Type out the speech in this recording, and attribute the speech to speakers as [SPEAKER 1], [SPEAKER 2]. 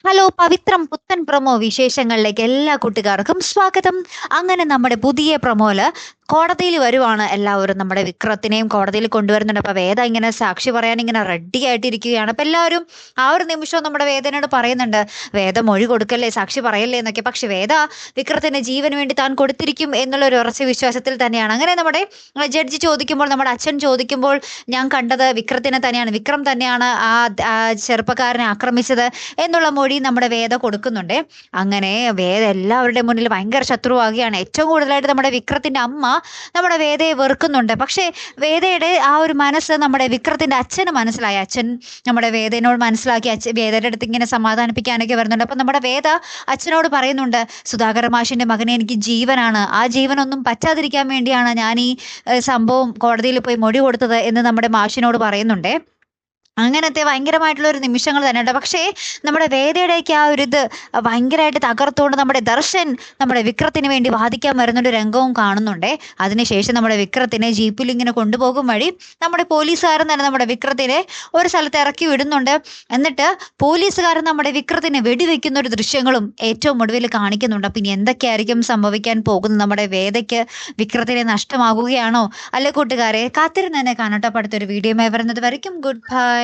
[SPEAKER 1] Hello പവിത്രം പുത്തൻ promo വിശേഷങ്ങളിലേക്ക് എല്ലാ കൂട്ടുകാർക്കും സ്വാഗതം. അങ്ങനെ നമ്മുടെ പുതിയ പ്രൊമോയില് കോടതിയിൽ വരുവാണ് എല്ലാവരും. നമ്മുടെ വിക്രത്തിനെയും കോടതിയിൽ കൊണ്ടുവരുന്നുണ്ട്. അപ്പൊ വേദ ഇങ്ങനെ സാക്ഷി പറയാൻ ഇങ്ങനെ റെഡി ആയിട്ടിരിക്കുകയാണ്. അപ്പൊ എല്ലാവരും ആ ഒരു നിമിഷം നമ്മുടെ വേദനയോട് പറയുന്നുണ്ട്, വേദ മൊഴി കൊടുക്കല്ലേ, സാക്ഷി പറയല്ലേ എന്നൊക്കെ. പക്ഷെ വേദ വിക്രത്തിന്റെ ജീവന് വേണ്ടി താൻ കൊടുത്തിരിക്കും എന്നുള്ള ഒരു ഉറച്ച വിശ്വാസത്തിൽ തന്നെയാണ്. അങ്ങനെ നമ്മുടെ ജഡ്ജി ചോദിക്കുമ്പോൾ, നമ്മുടെ അച്ഛൻ ചോദിക്കുമ്പോൾ, ഞാൻ കണ്ടത് വിക്രത്തിനെ തന്നെയാണ്, വിക്രം തന്നെയാണ് ആ ചെറുപ്പക്കാരനെ ആക്രമിച്ചത് എന്നുള്ള മൊഴി നമ്മുടെ വേദ കൊടുക്കുന്നുണ്ട്. അങ്ങനെ വേദ എല്ലാവരുടെ മുന്നിൽ ഭയങ്കര ശത്രുവാകുകയാണ്. ഏറ്റവും കൂടുതലായിട്ട് നമ്മുടെ വിക്രത്തിന്റെ അമ്മ നമ്മുടെ വേദയെ വെറുക്കുന്നുണ്ട്. പക്ഷേ വേദയുടെ ആ ഒരു മനസ്സ് നമ്മുടെ വിക്രത്തിന്റെ അച്ഛന് മനസ്സിലായി. അച്ഛൻ നമ്മുടെ വേദനോട് മനസ്സിലാക്കി വേദയുടെ അടുത്ത് ഇങ്ങനെ സമാധാനിപ്പിക്കാനൊക്കെ വരുന്നുണ്ട്. അപ്പൊ നമ്മുടെ വേദ അച്ഛനോട് പറയുന്നുണ്ട്, സുധാകര മാഷിന്റെ മകനെ എനിക്ക് ജീവനാണ്, ആ ജീവനൊന്നും പറ്റാതിരിക്കാൻ വേണ്ടിയാണ് ഞാൻ ഈ സംഭവം കോടതിയിൽ പോയി മൊഴി കൊടുത്തത് എന്ന് നമ്മുടെ മാഷിനോട് പറയുന്നുണ്ട്. അങ്ങനത്തെ ഭയങ്കരമായിട്ടുള്ള ഒരു നിമിഷങ്ങൾ തന്നെ ഉണ്ട്. പക്ഷേ നമ്മുടെ വേദയുടെയൊക്കെ ആ ഒരു ഇത് ഭയങ്കരമായിട്ട് തകർത്തുകൊണ്ട് നമ്മുടെ ദർശൻ നമ്മുടെ വിക്രത്തിന് വേണ്ടി വാദിക്കാൻ വരുന്നൊരു രംഗവും കാണുന്നുണ്ട്. അതിനുശേഷം നമ്മുടെ വിക്രത്തിനെ ജീപ്പിൽ ഇങ്ങനെ കൊണ്ടുപോകും വഴി നമ്മുടെ പോലീസുകാരൻ തന്നെ നമ്മുടെ വിക്രത്തിനെ ഒരു സ്ഥലത്ത് ഇറക്കി വിടുന്നുണ്ട്. എന്നിട്ട് പോലീസുകാരൻ നമ്മുടെ വിക്രത്തിനെ വെടിവെക്കുന്ന ഒരു ദൃശ്യങ്ങളും ഏറ്റവും ഒടുവിൽ കാണിക്കുന്നുണ്ട്. പിന്നെ എന്തൊക്കെയായിരിക്കും സംഭവിക്കാൻ പോകുന്നത്? നമ്മുടെ വേദയ്ക്ക് വിക്രത്തിനെ നഷ്ടമാകുകയാണോ? അല്ലെ കൂട്ടുകാരെ, കാത്തിരുന്ന് തന്നെ കാണട്ടെ. അടുത്തൊരു വീഡിയോയുമായി വരുന്നത് വരയ്ക്കും ഗുഡ് ബൈ.